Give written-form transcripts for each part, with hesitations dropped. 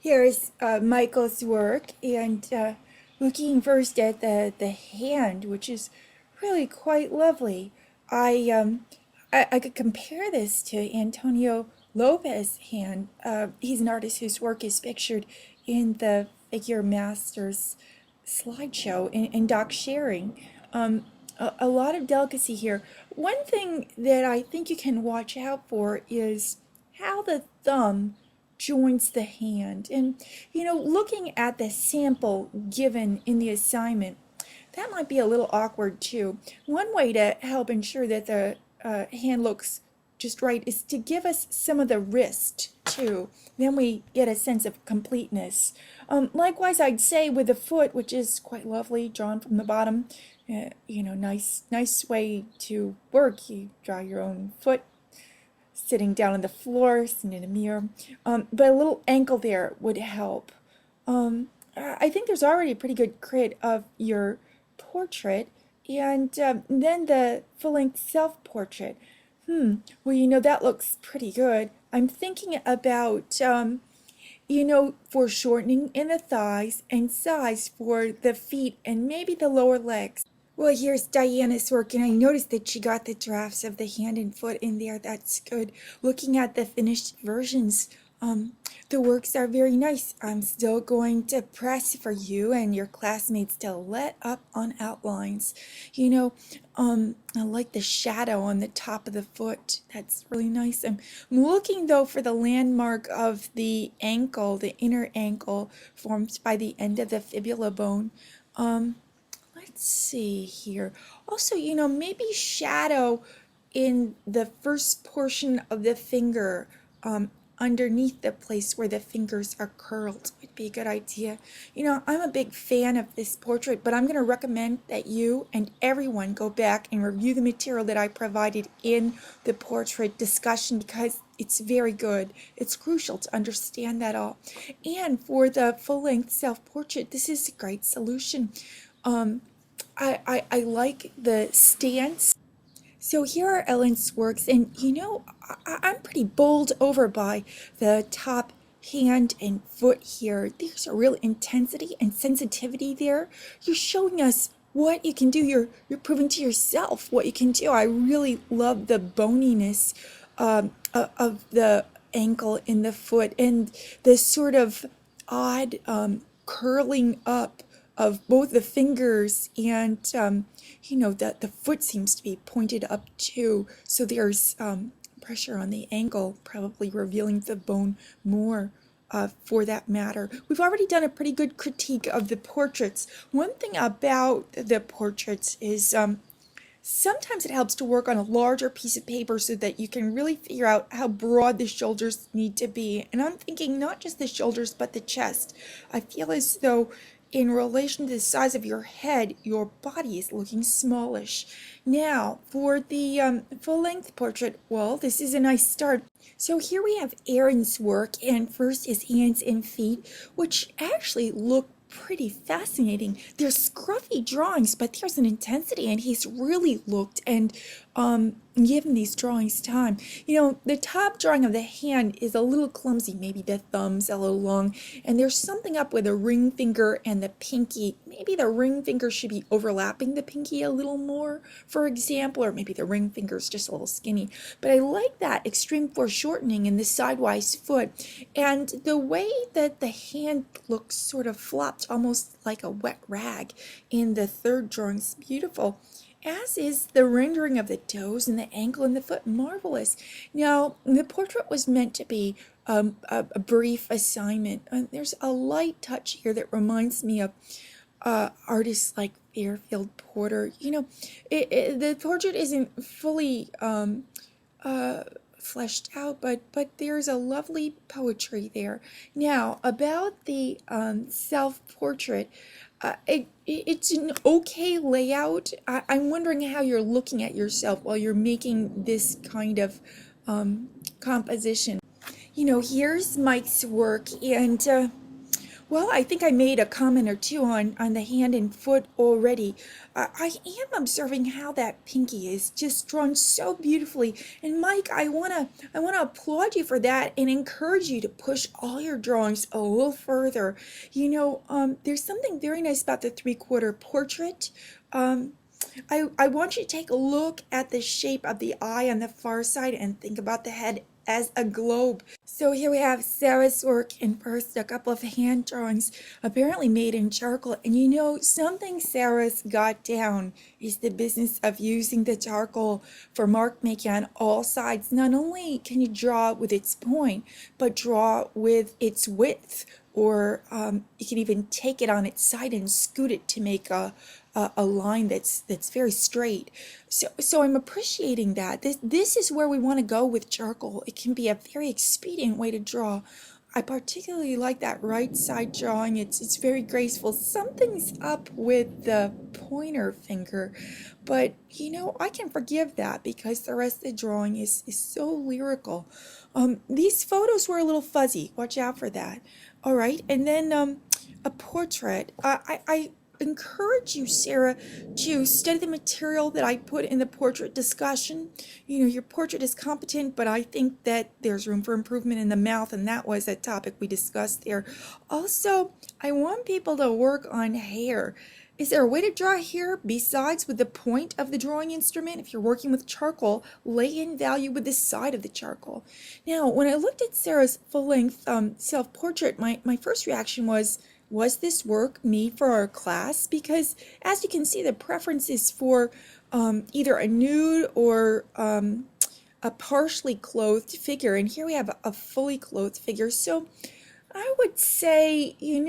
Here's Michael's work, and looking first at the hand, which is really quite lovely. I I could compare this to Antonio Lopez's hand. He's an artist whose work is pictured in the Figure Masters slideshow in Doc Sharing. A lot of delicacy here. One thing that I think you can watch out for is how the thumb joins the hand. And, looking at the sample given in the assignment, that might be a little awkward too. One way to help ensure that the hand looks just right is to give us some of the wrist too. Then we get a sense of completeness. Likewise, I'd say with the foot, which is quite lovely, drawn from the bottom. Nice way to work. You draw your own foot sitting down on the floor, sitting in a mirror. But a little ankle there would help. I think there's already a pretty good crit of your portrait, and then the full-length self-portrait. Well, that looks pretty good. I'm thinking about, foreshortening in the thighs and size for the feet and maybe the lower legs. Well, here's Diana's work, and I noticed that she got the drafts of the hand and foot in there. That's good. Looking at the finished versions, the works are very nice. I'm still going to press for you and your classmates to let up on outlines. I like the shadow on the top of the foot. That's really nice. I'm looking, though, for the landmark of the ankle, the inner ankle formed by the end of the fibula bone. Let's see here. Also, maybe shadow in the first portion of the finger, underneath the place where the fingers are curled would be a good idea. I'm a big fan of this portrait, but I'm going to recommend that you and everyone go back and review the material that I provided in the portrait discussion because it's very good. It's crucial to understand that all. And for the full-length self-portrait, this is a great solution. I like the stance. So here are Ellen's works, and I'm pretty bowled over by the top hand and foot here. There's a real intensity and sensitivity there. You're showing us what you can do. You're proving to yourself what you can do. I really love the boniness of the ankle in the foot and the sort of odd curling up of both the fingers and that the foot seems to be pointed up too, so there's pressure on the ankle, probably revealing the bone more. For that matter, we've already done a pretty good critique of the portraits. One thing about the portraits is sometimes it helps to work on a larger piece of paper so that you can really figure out how broad the shoulders need to be. And I'm thinking not just the shoulders, but the chest. I feel as though in relation to the size of your head, your body is looking smallish. Now, for the full-length portrait, well, this is a nice start. So here we have Aaron's work, and first his hands and feet, which actually look pretty fascinating. They're scruffy drawings, but there's an intensity, and he's really looked and given these drawings time. The top drawing of the hand is a little clumsy. Maybe the thumb's a little long, and there's something up with the ring finger and the pinky. Maybe the ring finger should be overlapping the pinky a little more, for example, or maybe the ring finger's just a little skinny. But I like that extreme foreshortening in the sidewise foot, and the way that the hand looks sort of flopped, almost like a wet rag in the third drawing's beautiful, as is the rendering of the toes and the ankle and the foot. Marvelous. Now, the portrait was meant to be a brief assignment. There's a light touch here that reminds me of artists like Fairfield Porter. The portrait isn't fully fleshed out, but there's a lovely poetry there. Now, about the self-portrait, it's an okay layout. I'm wondering how you're looking at yourself while you're making this kind of composition. Here's Mike's work, and Well, I think I made a comment or two on the hand and foot already. I am observing how that pinky is just drawn so beautifully. And Mike, I wanna applaud you for that and encourage you to push all your drawings a little further. There's something very nice about the three-quarter portrait. Um, I want you to take a look at the shape of the eye on the far side and think about the head as a globe. So here we have Sarah's work in first, a couple of hand drawings apparently made in charcoal. And something Sarah's got down is the business of using the charcoal for mark making on all sides. Not only can you draw with its point, but draw with its width, or you can even take it on its side and scoot it to make a line that's very straight. So I'm appreciating that. This is where we want to go with charcoal. It can be a very expedient way to draw. I particularly like that right side drawing. It's very graceful. Something's up with the pointer finger, but I can forgive that because the rest of the drawing is so lyrical. These photos were a little fuzzy. Watch out for that. All right, and then a portrait. I encourage you, Sarah, to study the material that I put in the portrait discussion. Your portrait is competent, but I think that there's room for improvement in the mouth, and that was a topic we discussed there. Also, I want people to work on hair. Is there a way to draw hair besides with the point of the drawing instrument? If you're working with charcoal, lay in value with the side of the charcoal. Now, when I looked at Sarah's full-length self-portrait, my first reaction was this work made for our class? Because as you can see, the preference is for either a nude or a partially clothed figure. And here we have a fully clothed figure. So I would say, in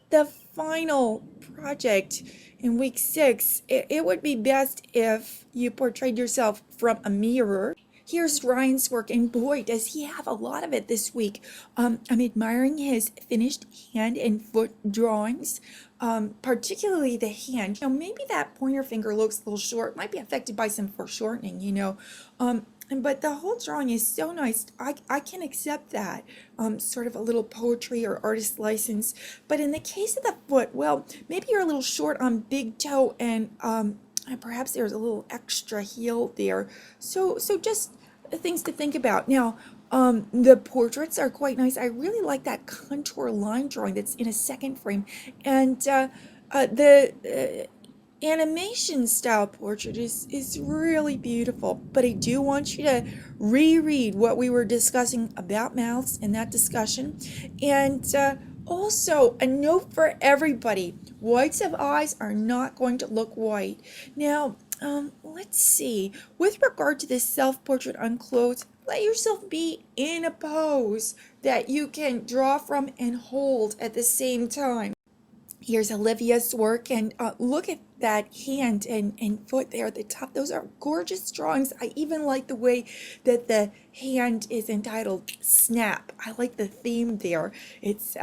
the final project in week 6, it would be best if you portrayed yourself from a mirror. Here's Ryan's work, and boy, does he have a lot of it this week. I'm admiring his finished hand and foot drawings, particularly the hand. Maybe that pointer finger looks a little short, might be affected by some foreshortening. But the whole drawing is so nice. I can accept that, sort of a little poetry or artist license. But in the case of the foot, well, maybe you're a little short on big toe, and perhaps there's a little extra heel there. So just things to think about. Now, the portraits are quite nice. I really like that contour line drawing that's in a second frame. And the animation style portrait is really beautiful. But I do want you to reread what we were discussing about mouths in that discussion. And also, a note for everybody. Whites of eyes are not going to look white. Now, let's see. With regard to this self-portrait unclothed, let yourself be in a pose that you can draw from and hold at the same time. Here's Olivia's work, and look at that hand and foot there at the top. Those are gorgeous drawings. I even like the way that the hand is entitled Snap. I like the theme there. It's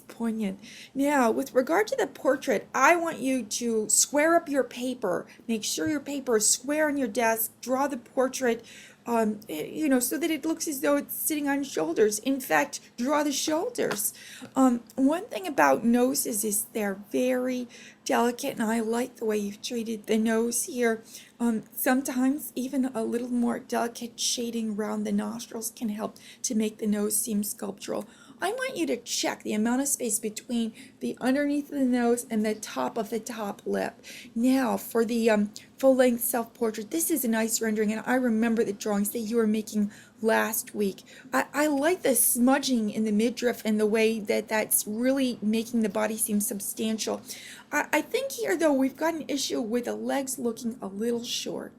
poignant. Now, with regard to the portrait, I want you to square up your paper. Make sure your paper is square on your desk. Draw the portrait so that it looks as though it's sitting on shoulders. In fact, draw the shoulders. One thing about noses is they're very delicate, and I like the way you've treated the nose here. Sometimes even a little more delicate shading around the nostrils can help to make the nose seem sculptural. I want you to check the amount of space between the underneath of the nose and the top of the top lip. Now, for the full-length self-portrait, this is a nice rendering, and I remember the drawings that you were making last week. I like the smudging in the midriff and the way that that's really making the body seem substantial. I think here, though, we've got an issue with the legs looking a little short.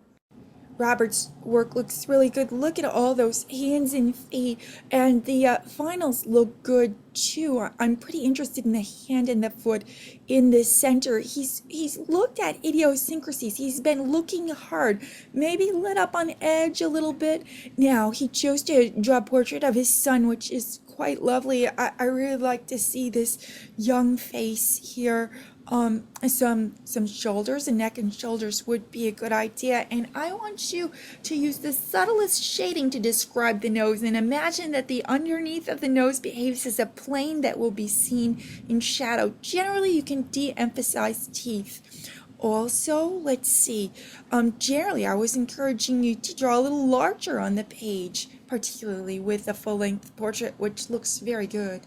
Robert's work looks really good. Look at all those hands and feet, and the finals look good too. I'm pretty interested in the hand and the foot in the center. He's looked at idiosyncrasies. He's been looking hard, maybe lit up on edge a little bit. Now he chose to draw a portrait of his son, which is quite lovely. I really like to see this young face here. Some shoulders, and neck and shoulders would be a good idea. And I want you to use the subtlest shading to describe the nose, and imagine that the underneath of the nose behaves as a plane that will be seen in shadow. Generally, you can de-emphasize teeth. Also, let's see, generally I was encouraging you to draw a little larger on the page, particularly with a full-length portrait, which looks very good.